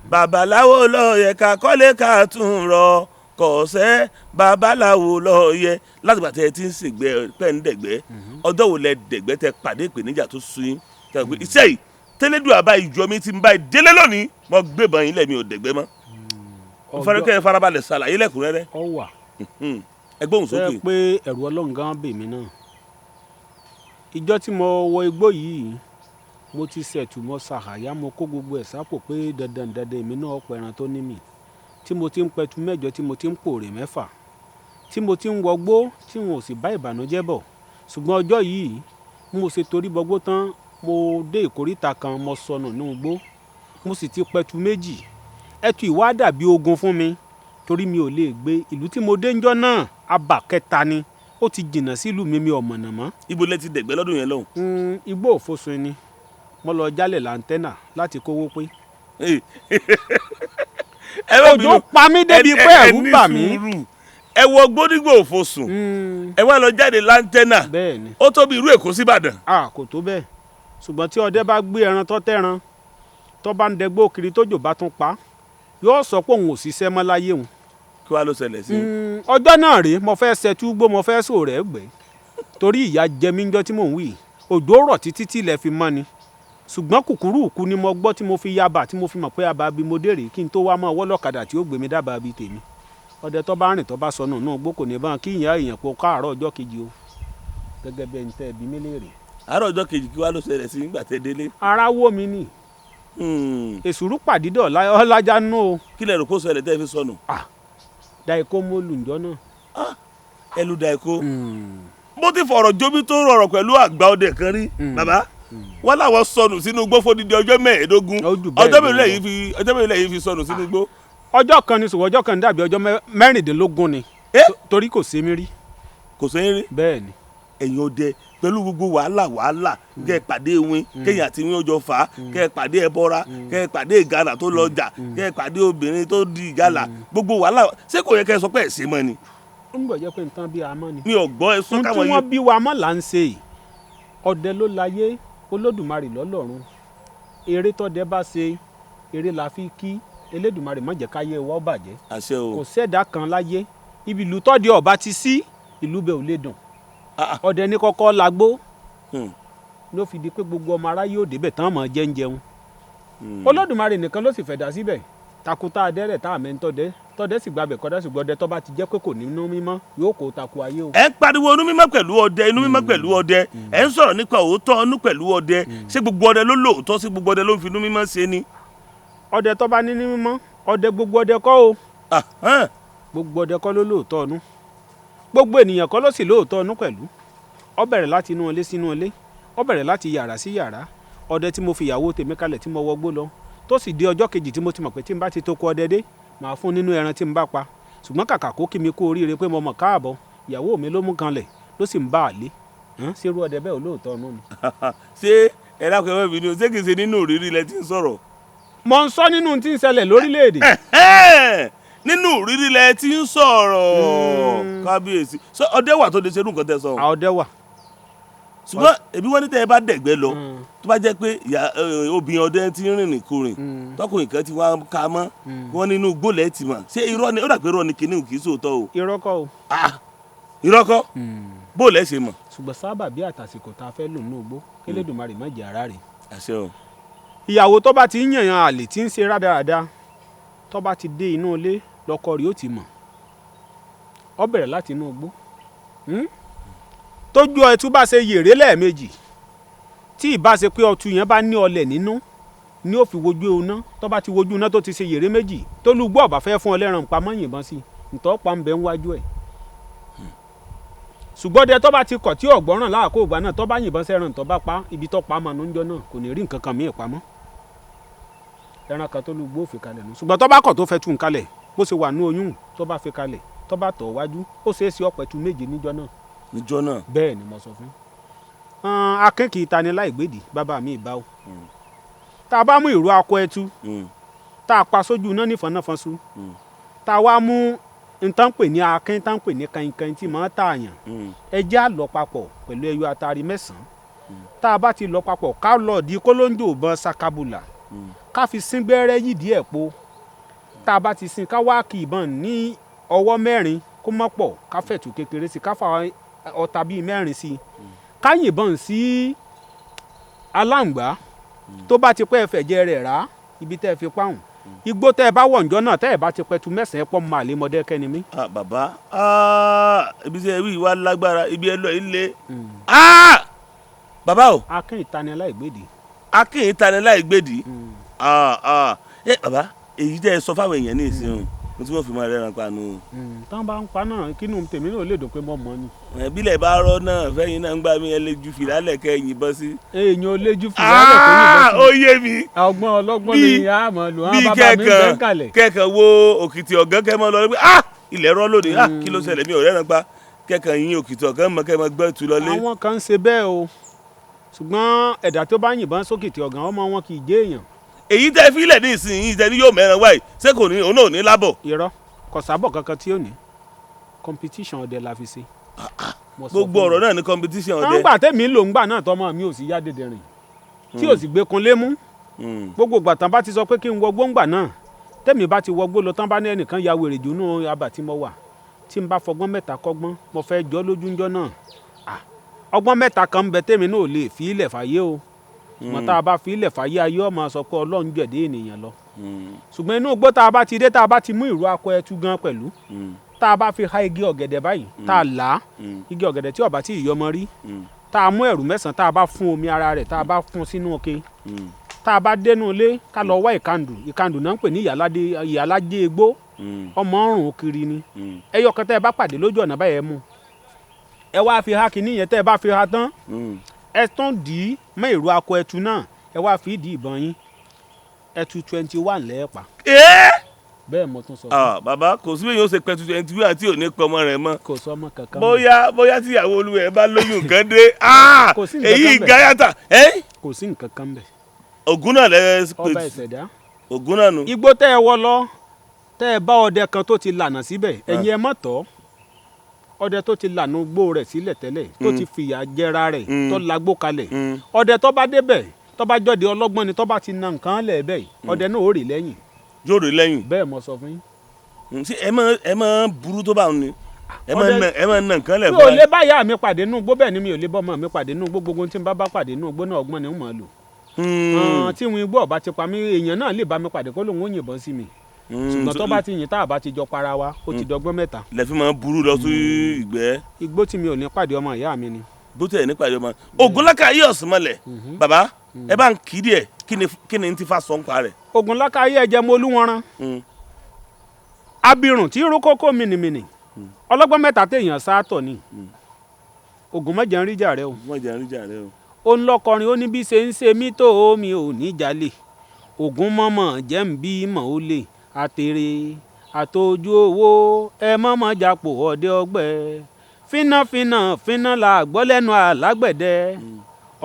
babaláwo lọ́ọ̀yẹ ká kọ́lé ká tún rọ kọ̀ọ̀sẹ́ babaláwo lọ́ọ̀yẹ látìgbà tẹ́ ẹ ti ń ṣègbè pẹ́ńdẹ̀gbẹ́ ọjọ́ wo lẹ dẹ̀gbẹ́ tẹ pàdé ìpèníjà tó sún yín kẹ́gbẹ́ iṣẹ́ yìí tẹ́lẹ̀dùn àbá ìjọ mi ti ń bá ìdílé lónìí mo gbébọn yín lẹ́mi ò dẹ̀gbẹ́ mọ́ fẹ́rẹ́kẹ́ farabalẹ̀ ṣàlàyé lẹ́kùnrẹ́rẹ́.
ọwà
ẹgbẹ́ òun sókè.
ṣe pé ẹ̀rù Ọlọ́run gan bè mí náà ìjọ tí mo wọ igbó yìí mo ti ṣẹ̀tù mo ṣàhàyà mo kó gbogbo ẹ̀ sápò pé dandan èmi náà pẹran tó ní mi tí mo ti ń pẹtu mẹ́jọ tí mo ti ń pòrè mẹ́fà tí mo ti ń wọgbó tí wọn ò sì bá ìbànújẹ́ bọ̀ ṣùgbọ́n ọjọ́ yìí mo ṣe torí bọgbó tán mo dé ìkóríta kan mo sọnù ní igbó mo sì ti pẹtu méjì ẹtu ìwà dàbí ogun fún mi torí mi ò lè gbé ìlú tí mo dé ńjọ́ náà abà kẹta ni ó ti jìnnà sílùú mi ò mọ̀nà mọ́.
ibo lẹ ti dẹ̀gbẹ́ lọ́dún yẹn lọ́hùn.
Igbó Òfosun ni mo lọ jálẹ̀ lantẹ́nà láti kówó pé. òjò pa mí débi pé ẹ̀rù bà mí.
ẹ wọ gbódígbò Òfosun ẹ wá lọ jáde lantẹ́nà ó tóbi irú Èkó síbàdàn.
kò tó bẹ́ẹ̀ ṣùgbọ́n tí ọdẹ bá gbé ẹran tó tẹ́ran tó bá ń dẹgbó kiri tójò bá tún pa yóò sọ pé òun ò ṣiṣẹ́ mọ́ láyé òun.
kí wàá ló ṣẹlẹ̀ sí.
ọjọ́ náà rèé mo fẹ́ ṣẹtú gbó mo fẹ́ sò rẹ̀ gbẹ́ torí ìyà jẹ mí njọ́ tí mò ń wí òjò rọ̀ títí tí ilẹ̀ fi mọ́ ni ṣùgbọ́n kùkúrú òkú ni mo gbọ́ tí mo fi yaba tí mo fi mọ̀ pé aba bí mo dèrè kí n tó wá mọ́ ọwọ́ lọ́kadà tí ó gbé mi dábàá bí tèmi ọdẹ tó bá rìn tó bá sọnù náà gbó kò ní bá kí ìyá èèyàn pọ̀ káàárọ̀ ọjọ́ kejì o gẹ́gẹ́ bẹ́ẹ̀ ń tẹ́ ẹbí mi léèrè.
àárọ̀ ọjọ́ kejì kí wàá ló ṣẹlẹ̀ sí nígbà tẹ́ délé.
ara wó mi ni èsùrú pàdídọ̀ ọlájà nù o.
kí lẹ rò kó ṣẹlẹ̀ tẹ́ fi sọnù.
daiko mo lù njọ́ náà.
ẹ lu daiko. mo ti fọ̀rọ̀ jómi tó rọrọ̀ pẹ̀lú àgbà ọdẹ kan rí bàbá wọ́n làwọn sọnù sínú igbó fódìdí ọjọ́ mẹ́ẹ̀ẹ́dógún ọjọ́ mélòó lẹ́yìn fi sọnù sínú igbó.
ọjọ́ kan ni ṣùgbọ́n ọjọ́ kan dàbí ọjọ́ mẹ́rìndínlógún ni torí kò sí mi rí.
kò sí rí.
bẹ́ẹ̀ ni.
ẹ̀yin ọdẹ pẹ̀lú gbogbo wàhálà kẹ́ ẹ pàdé Iwin kéèyàn àti Iwin ó jọ fà á kẹ́ ẹ pàdé ẹbọra kẹ́ ẹ pàdé Igala tó lọ jà kẹ́ ẹ pàdé obìnrin tó di Igala gbogbo wàhálà ṣé kò yẹ kẹ́ ẹ sọ pé ẹ̀ ṣe mọ́ ni.
ó ń bọ̀ jẹ́ pé nǹkan bí amọ́ ni.
mi ò gbọ́ ẹ sún káwọn
yìí. tí wọ́n bí wa mọ́ là ń ṣe yìí ọdẹ ló láyé Olódùmarè lọ́lọ́run eré tọ́dẹ bá ṣe eré la fi kí Elédùmarè má jẹ́ káyé wa ó bàjẹ́.
àṣẹ o.
kò sẹ́dá kan láyé ibi ìlú tọ́dẹ ọba ti sí ìlú bẹ́ẹ̀ ò lè dùn ọdẹ ní kọ́kọ́ lagbó ló fi di pé gbogbo ọmọ aráyé ò débẹ̀ tán mọ̀ jẹun. Olódùmarè nìkan ló sì fẹ̀dá síbẹ̀ takuta adẹ́rẹ̀ tá àmẹ́ ń tọ́dẹ sì gbàbẹ̀ kọ́dá sì gbọ́dẹ tó bá ti jẹ́ pé kò ní inú mímọ́ yóò kó taku ayé o.
ẹ ń pariwo inú mímọ́ pẹ̀lú ọdẹ inú mímọ́ pẹ̀lú ọdẹ ẹ ń sọ̀rọ̀ nípa òótọ́ inú pẹ̀lú ọdẹ ṣé gbogbo ọdẹ ló lóòótọ́ sí gbogbo ọdẹ ló ń fi inú mímọ́ ṣe ni.
ọdẹ tó bá ní ní mímọ́ ọdẹ gbogbo ọdẹ kọ́ o gbogbo ọdẹ kọ́ ló lóòótọ́ inú gbogbo ènìyàn kọ́ ló sì lóòótọ́ inú pẹ̀lú ó bẹ̀rẹ̀ láti inú ilé sínú ilé ó bẹ̀rẹ̀ láti yàrá sí yàrá ọdẹ tí mo fi ìyàwó tèmi kalẹ̀ tí mo wọgbó lọ tó sì di ọjọ́ kejì tí mo ti mọ̀ pé tí n bá ti tó kó ọdẹ dé màá fún nínú ẹran tí n bá pa ṣùgbọ́n kàkà kó kí mi kú oríire pé mo mọ̀ káàbọ̀ ìyàwó mi ló mú kanlẹ̀ ló sì ń bá a lé ṣé irú ọdẹ bẹ́ẹ̀ olóòótọ́ inú ni.
ṣé ẹ dákun ẹ bí ni o ṣé kìí ṣe nínú òrírí lẹ ti ń sọ̀rọ̀.
mo ń sọ nínú tí ń ṣẹlẹ̀ lórílẹ̀‐èdè.
nínú òrírí lẹ ti ń sọ̀rọ̀ kábíyèsí ọdẹ wà tó lè ṣerú nǹkan tẹ́ sọ.
ọdẹ wà.
ṣùgbọ́n ẹbí wọn ní tẹ́ ẹ bá dẹ̀gbẹ́ lọ tó bá jẹ́ pé obìnrin ọdẹ ti ń rìnrìn kurìn tọkùnrin kan ti wá ka mọ́ wọn nínú gbólẹ̀ ti mọ̀ ṣé irọ́ ni ó dà pé irọ́ ni kìnnìún kì í sòótọ́ o.
irọ́ kọ́ o.
irọ́ kọ́ bóòlẹ̀ ṣe mọ̀.
ṣùgbọ́n sábà bí àtàsìkò tá a fẹ́ lò nínú igbó k'Elédùmarè má jẹ́ ara rẹ̀.
àṣẹ o.
ìyàwó tó bá ti ń yànyàn àlè tí ń ṣe rádaràda tó bá ti dé inú ilé lọ́kọ rẹ̀ ó ti mọ̀ ó bẹ̀rẹ̀ láti inú igbó tójú ẹtú bá ṣe yèrè lẹ́ẹ̀mejì tí ìbá ṣe pé ọtú yẹn bá ní ọlẹ̀ nínú ni ó fi wojú iná tó bá ti wojú iná tó ti ṣe yèrè méjì tó lu gbọ́ ọ̀bà fẹ́ fún ọ lẹ́ran pamọ́ yìnbọn sí ntọ́ pa ń bẹ ń wájú ẹ̀ ṣùgbọ́n dẹ tó bá ti kọ̀ tí ọ̀gbọ́ràn láàkó ìgbà náà tó bá yìnbọn sẹ́ran tó bá pa ibi tó pa mànú ńjọ́ náà kò ní rí nǹkan kan míì pamọ́ ẹran kan tó lu gbó fi kalẹ̀ nù ṣùgbọ́n tó bá kọ̀ tó fẹ́ tú kalẹ̀ bó ṣe wà ní oyún tó bá fi kalẹ̀ tó bá tọ̀ wájú ó ṣeé ṣe ọ̀pẹ̀tù méje níjọ́ náà. bẹ́ẹ̀ ni mo sọ fún. akín kì í tani láì gbèdì bàbá mi ìbá o. tá a bá mú ìró akọ ẹtu tá a pa sójú iná ní fọnáfọnsu tá a wá mú ntán pè ní akín tán pè ní kankan tí màá tààyàn ẹjẹ́ á lọ papọ̀ pẹ̀lú ẹyọ atari 9 tá a bá ti lọ papọ̀ ká lọ di kólóńjò bọ́n sakabula ká fi sín gbẹ́rẹ́ yìdí ẹ̀ po tá a bá ti sin ká wá kí ìbọn ní ọwọ́ 4 kó mọ́ pọ̀ ká fẹ̀tù kékeré sí ká fa ọta bíi 4 sí ká yìnbọn sí aláǹgbá tó bá ti pẹ́ fẹ̀jẹ̀ rẹ̀ rá ibi tẹ́ ẹ fi páhùn igbó tẹ́ ẹ bá wọ̀ ǹjọ́ náà tẹ́ ẹ bá ti pẹ́tu 9 pọ́ máa lé mọ́dẹ́ kẹ́ni mí.
bàbá ibi tí ẹ wí wá lágbára ibi ẹ lọ ilé bàbá o.
akín ìtanilá ìgbèdì.
akín ìtanilá ìgbèdì bàbá èyí tẹ́ ẹ sọ fáwọn èèyàn ní ìsìn mo tí wọ́n fi máa rẹ́ran pa nù.
tán bá ń pa náà kínú tèmi náà lè dùn pé mo mọ̀ ni.
ìbílẹ̀ bá rọ́ náà fẹ́yìn náà ń gbà mí ẹ lè ju fìlálẹ̀ kẹ́ ẹ yìnbọn sí.
èèyàn ò lè ju fìlálẹ̀ kẹ́ yìnbọn sí.
ó yé mi.
ọgbọ́n ọlọ́gbọ́n ni a mọ̀ lù wọ́n bàbá mi bẹ́ẹ̀ kalẹ̀.
kẹ́kàn wo òkìtì ọ̀gán kẹ́ mọ́ lọ rí pé ilẹ̀ rọ́ lónìí kí ló ṣẹlẹ̀ mi ò rẹ́ran pa kẹ́kàn yín òkìtì ọ̀gán mọ́ kẹ́ mọ́ gbẹ́ tu lọlé.
àwọn kan ń ṣe bẹ́ẹ̀ o ṣùgbọ́n ẹ̀dá tó bá yìnbọn sókìtì ọ̀gán ọmọ wọn kì í jẹ́ èèyàn.
èyí tẹ́ fílẹ̀ ní ìsinyìí tẹ́ ní yóò mẹ́ran wáyé ṣé kò ní òun náà ò ní lábọ̀.
irọ́ kò sábọ̀ kankan tí ó ní competition ọdẹ la fi ṣe.
gbogbo ọ̀rọ̀ náà ní competition ọdẹ.
nígbà tẹ́mi ń lò ńgbà náà tọmọ mi ò sì yá dédé rìn tí ò sì gbé kun lé mú gbogbo ìgbà tán bá ti sọ pé kí n wọgbó ńgbà náà tẹ́mi bá ti wọgbó lọ tán bá ní ẹnìkan ya wèrè jù nù abà tí mo wà tí n bá fọgbọ́n mẹ́ta kọ́gbọ́n mo fẹ́ jọ́ lójú ńjọ́ náà ọgbọ́n mẹ́ta kan ń bẹ tẹ́mi náà ò lè fi ilẹ̀ fàyè o mọ̀ tá a bá fi ilẹ̀ fàyè ayé ọmọ sọ pé ọlọ́run jẹ̀dé ènìyàn lọ ṣùgbọ́n inú igbó tá a bá ti dé tá a bá ti mú ìrù akọ ẹtu gan pẹ̀lú tá a bá fi ha igi ọ̀gẹ̀dẹ̀ báyìí tá a là á igi ọ̀gẹ̀dẹ̀ tí ó bá tí ì yọmọ rí tá a mú ẹ̀rù mẹ́sàn-án tá a bá fún omi ara rẹ̀ tá a bá fún sínú òkè tá a bá dénú ilé ká lọ wá ìkandù náà ń pè ní ìyálájé egbò ọmọ ọrùn kiri ni ẹyọ kan tẹ́ ẹ bá pàdé lójú ọ̀nà báyẹn mú ẹ wá fi ha kìíní yẹn tẹ́ ẹ bá fi ha tán ẹ tán dì í mọ́ ìrù akọ ẹtu náà ẹ wá fi dì ìbọn yín ẹtu 21 lẹ́ẹ̀pa. bẹ́ẹ̀ mo tún sọ.
bàbá kò sí bẹ́ẹ̀ yóò ṣe pẹ̀tù 21 àti òní pọ̀ ọmọ rẹ̀ mọ́.
kò sọ ọmọ kankan.
bóyá tíyàwó olúwẹ̀ bá lóyún nǹkan dé èyí gáyàtà.
kò sí nǹkan kan bẹ̀.
ògún náà lẹ
ọba ìṣẹ̀dá.
ògún náà nu.
igbó tẹ́ ẹ wọ lọ tẹ́ ẹ bá ọdẹ kan tó ti lànà síbẹ̀ ẹ̀yin ẹ mọ̀ tọ́ ọdẹ tó ti lànà gbó rẹ̀ sílẹ̀ tẹ́lẹ̀ tó ti fìyà jẹra rẹ̀ tó lagbó kalẹ̀ ọdẹ tó bá débẹ̀ tó bá jọ́de ọlọ́gbọ́n ni tó bá ti na nǹkan lẹ̀ bẹ́ẹ̀ ọdẹ náà ó rì lẹ́yìn.
yóò rì lẹ́yìn.
bẹ́ẹ̀ mo sọ fún yín.
ṣé ẹ máa burú tó bá wọn ni ẹ máa na nǹkan lẹ̀
mi ò lè bá ìyá mi pàdé nù gbó bẹ́ẹ̀ ni mi ò lè bọ́ ọmọ mi pàdé nù gbogbo tí n bá pàdé nù gbó náà ọgbọ́n ni n mọ̀ lò. tí wọn igbó ọba ti pa mí èèyàn náà lè bá mi pàdé kó lóun ó yìnbọn sí mi ṣùgbọ́n tó bá ti yìn tá a bá ti jọ para wa ó ti dọgbọ́n mẹ́ta.
lẹ́fí máa burú lọ sí ìgbẹ́.
igbó tí mi ò ní pàdé ọmọ ìyá mi ni.
bó tẹ̀ ní pàdé ọmọ Ògúnláka ayé ọ̀sùn mọ́lẹ̀ bàbá ẹ bá ń kí díẹ̀ kí ni ti fa sọ ń pa rẹ̀.
Ògúnláka ayé ẹ̀jẹ̀ mo olú wọn ran abirùn tí irú kókó mìnìmìnì ọlọ́gbọ́n mẹ́ta téèyàn sáátọ̀ ni Ògún mọ̀jẹ̀ ń ríjà rẹ o.
mọ̀jẹ̀ ń ríjà rẹ o.
ó ń lọkọrin ó ní bí ṣe ń ṣe mí tó mi ò ní jalè Ògún mọ̀mọ̀ jẹ́ ń bí mọ̀ ó lè àtèrè àtòjú owó ẹ mọ̀mọ́ japò ọdẹ ọgbẹ́ fínà la gbọ́ lẹ́nu àlágbẹ̀dẹ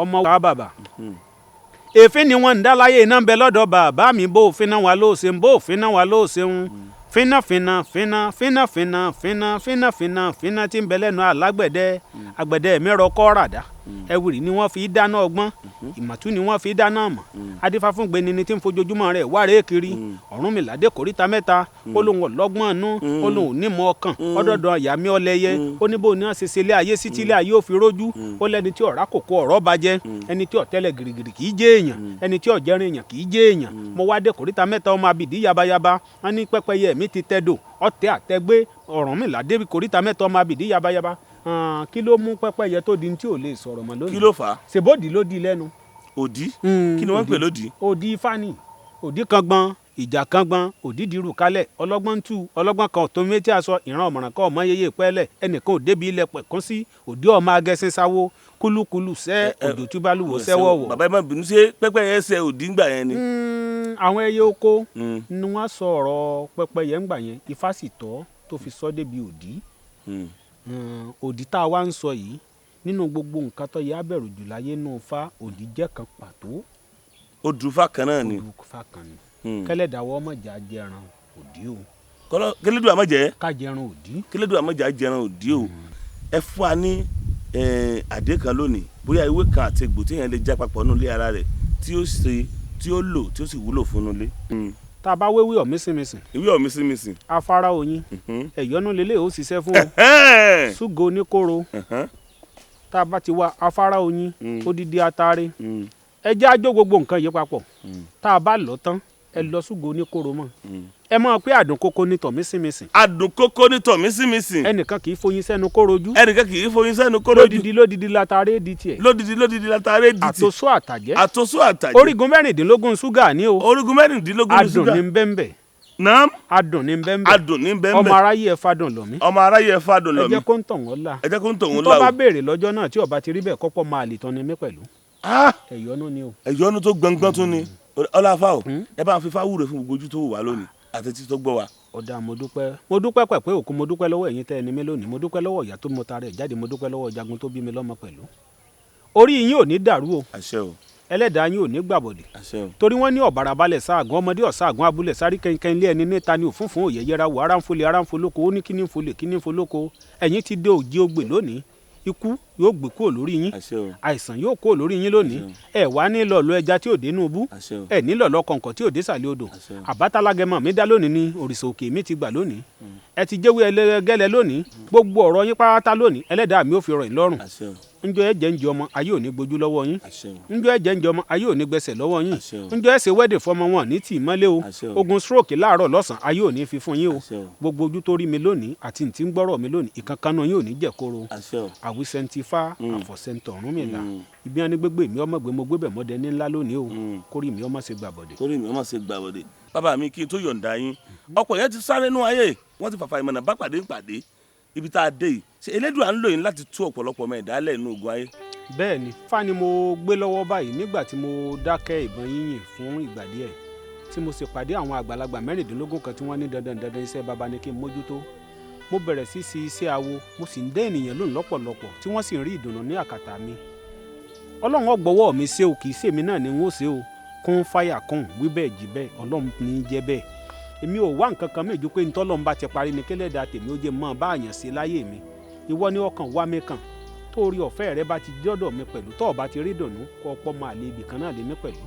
ọmọ wa bàbá èéfín ni wọ́n ń dá láyé iná ń bẹ lọ́dọ̀ bàbá mi bó fínà wa ló ṣeun bó fínà wa ló ṣeun fínà tí ń bẹ lẹ́nu àlágbẹ̀dẹ àgbẹ̀dẹ mi rọkọ́ ràdá ẹwìrì ni wọ́n fi dáná ọgbọ́n ìmọ̀tú ni wọ́n fi dáná mọ̀ adífá fún gbẹni ni tí ń fojoojúmọ́ rẹ̀ wáré kiri Ọ̀rúnmìlà dé kòríta mẹ́ta ó lóun ọlọ́gbọ́n nú ó lóun nímọ̀ ọkàn ọdọọdọ àyàmí ọlẹ́yẹ ó ní bóun ní wọ́n ṣe ṣe ilé ayé sí tí ilé ayé ò fi rójú ó lẹ́ni tí ọ̀rá kòkó ọ̀rọ̀ bàjẹ́ ẹni tí ọ̀tẹ́lẹ̀ gìrìgìrì kì í jẹ́ èèyàn ẹni tí ọ̀jẹ̀rin èèyàn kì í jẹ́ èèyàn mo wá dé kòríta mẹ́ta ọmọ abìdí yabayaba wọn ní pẹ́pẹ́yẹ mi ti tẹ́dọ̀ ọ̀tẹ̀ àtẹ́gbé Ọ̀rúnmìlà dé kòríta mẹ́ta ọmọ abìdí yabayaba kí ló mú pẹ́pẹ́yẹ tó di tí ò lè sọ̀rọ̀ mọ́ lónìí.
kí ló fà á.
ṣèbódì ló di lẹ́nu.
òdì kí ni wọ́n ń pè lódì.
òdì ifá ni òdì kan gbọ́n ìjà kan gbọ́n òdì dirù kalẹ̀ ọlọ́gbọ́n tú ọlọ́gbọ́n kan tó méjì aṣọ ìran ọ̀mọ̀ràn kan ọmọ yeye pẹ́lẹ̀ ẹnìkan ò débi ilẹ̀ pẹ̀kún sí òdì ọmọ agẹ́sìn sáwó kúlúkúlù sẹ́ òdò tí bá lùwọ̀ sẹ́wọ̀ wọ̀.
bàbá ẹ má bínú ṣé pẹ́pẹ́yẹ ṣe òdì ńgbà yẹn ni.
àwọn ẹyẹ oko ni wọ́n sọ ọ̀rọ̀ pẹ́pẹ́yẹ ńgbà yẹn ifá sì tọ́ tó fi sọ débi òdì òdì tá a wá ń sọ yìí nínú gbogbo nǹkan tó yẹ abẹ̀rù jù láyé nù fa òdì jẹ́ kan pàtó.
odùfà kan náà ni.
odùfà kan ni. kẹlẹ́dàwọ́ ọmọjà jẹran òdì o.
kẹlẹ́dùn àmọ́jẹ́.
ká jẹran òdì.
kẹlẹ́dùn àmọ́jà jẹran òdì o. ẹ fún wa ní àdé kan lónìí bóyá ewé kan àti egbò téèyàn lè já papọ̀ nínú ilé ara rẹ̀ tí ó lò tí ó sì wúlò fún un lé.
tá a bá wéwé ọ̀mísìmísìn.
ìwé ọ̀mísìmísìn.
afárá oyin ẹ̀yọ́nú lélẹ̀ ó ṣiṣẹ́ fún o. ṣúgò oníkóró tá a bá ti wá afárá oyin odidi atare ẹ jẹ́ àjò gbogbo nǹkan yìí papọ̀ tá a bá lọ tán ẹ lọ ṣúgò oníkóró mọ́ ẹ mọ̀ pé àdùn kókó ní tọ̀mísìmísìn.
àdùn kókó ní tọ̀mísìmísìn.
ẹnìkan kì í foyin sẹ́nu kórojú.
ẹnìkan kì í foyin sẹ́nu kórojú.
lódidi latare di tiẹ̀.
lódidi latare di tiẹ̀.
àtòsó àtàjẹ́.
àtòsó àtàjẹ́.
orígun mẹ́rìndínlógún ṣúgà ní o.
orígun mẹ́rìndínlógún ṣúgà.
adùn ní bẹ́ńbẹ́.
naam.
adùn ní bẹ́ńbẹ́.
adùn ní bẹ́ńbẹ́.
ọmọ aráyé ẹ fadùn lọ mí.
ọmọ aráyé ẹ fadùn lọ mí.
ẹ jẹ́ kó ń tàn wọ́n la.
ẹ jẹ́ kó ń tàn wọ́n la o.
tó bá béèrè lọ́jọ́ náà tí ọba ti rí bẹ́ẹ̀ kọ́pọ̀ máa lè tán ni mí pẹ̀lú. ẹ̀yọ́nú ni o.
ẹ̀yọ́nú tó gbọ̀ngbọ̀n tún ni ọlọ́fà o ẹ bá ń fi fáwúrẹ́ fún gbogbo ojú tó wù wá lónìí. àti tí tó gbọ́ wa.
ọ̀dà mo dúpẹ́ pẹ̀pẹ́ òkú, mo dúpẹ́ lọ́wọ́ ẹ̀yin tẹ́ ẹni mi lónìí, mo dúpẹ́ lọ́wọ́ ìyá tó mọ tara ẹ̀ jáde, mo dúpẹ́ lọ́wọ́ jagun tó bí mi lọ́mọ pẹ̀lú. orí yín ò ní dàrú o.
àṣẹ o.
ẹlẹ́dàá yín ò ní gbàbọ̀dẹ̀.
àṣẹ o.
torí wọ́n ní ọ̀bàrà balẹ̀ sáàgùn ọmọdé ọ̀sáàgùn abúlé sárí kẹ́ńkẹ́ń lé ẹni níta ní òfúnfún òye yẹra wò ara ń folè ara ń folóko ó ní kíní ń folè kíní ń folóko. ẹ̀yin ti dé òjì ogbè lónìí, ikú yóò gbé kúrò lórí yín, àìsàn yóò kúrò lórí yín lónìí. ẹ wá ní lọ̀lọ̀ ẹja tí ò dé inú ibú, ẹ ní lọ̀lọ̀ kọ̀ǹkọ̀ tí ò dé sàlẹ̀ odò. àbátalágẹmọ mi dá lónìí ní òrìṣà òkè mi ti gbà lónìí. ẹ ti jẹ́wé ẹlẹ́gẹ́lẹ́ lónìí, gbogbo ọ̀rọ̀ yín pátá lónìí ẹlẹ́dàá mi ò fi rọ̀ yín lọ́rùn. njọ́ ẹ jẹ́ njẹ́ ọmọ ayé ò ní gbójú lọ́wọ́ yín, njọ́ ẹ jẹ́ njẹ́ ọmọ ayé ò ní gbẹsẹ̀ lọ́wọ́ yín, njọ́ ẹ ṣe wẹ́dẹ̀ fọmọ wọn ní tì í mọ́lé o, ogun stroke láàárọ̀ lọ́sàn-án ayé ò ní fi fún yín o, gbogbo ojú tó rí mi lónìí àti ntí ń gbọ́rọ̀ mi lónìí ìkankan náà yín ò ní jẹ́ kóró, àwísẹ́ntifá àfọ̀sẹ́ntọ̀ Ọ̀rúnmìlà ibi wọn ní gbégbé mi ọmọ gbé mo gbé bẹ̀ mọ́dẹ ní ńlá lónìí o, kórì mi ọmọ ṣe gbàbọ̀dẹ̀.
kórì mi ọmọ ṣe gbàbọ̀dẹ̀. bàbá mi kí n tó yọ̀ǹda yín, ọ̀pọ̀ yẹn ti sáré nú ayé, wọ́n ti fàfà ìmọ̀nà bá pàdé ń pàdé ibi tá a dé yìí, ṣe Elédùà ń lò yín láti tú ọ̀pọ̀lọpọ̀ ọmọ ìdálẹ̀ inú ogun ayé.
bẹ́ẹ̀ ni Ifá ni mo gbé lọ́wọ́ báyìí nígbà tí mo dákẹ́ ìbọn yíyìn fún ìgbà díẹ̀ tí mo sì pàdé àwọn àgbàlagbà 16 kan tí wọ́n ní dandan iṣẹ́ baba ni kí n mójútó. mo bẹ̀rẹ̀ sí iṣẹ́ awo, mo sì ń dé ènìyàn lónìí lọ́pọ̀lọpọ̀ tí wọ́n sì ń rí ìdùnnú ní àkàtà mi. Ọlọ́run ó gbọ́wọ́ mi ṣe o, kì í ṣèmi náà ni n ó ṣe o, kún fáyà kún wí bẹ́ẹ̀ jí bẹ́ẹ̀, Ọlọ́run ní í jẹ́ bẹ́ẹ̀. èmi ò wá nǹkan kan méjì pé ntọ́lọ́run bá ti parí ni kẹ́lẹ́dàá tèmi ó jẹ́ mọ́ bá àyàn ṣe láyé mi. ìwọ ni ọkàn wá mi kàn, torí ọ̀fẹ́ rẹ bá ti dọ́dọ̀ mi pẹ̀lú, tọ́ọ̀ bá ti rí dùnnú kọ́ ọ̀pọ̀ máa lé ibì kan náà lé mi pẹ̀lú.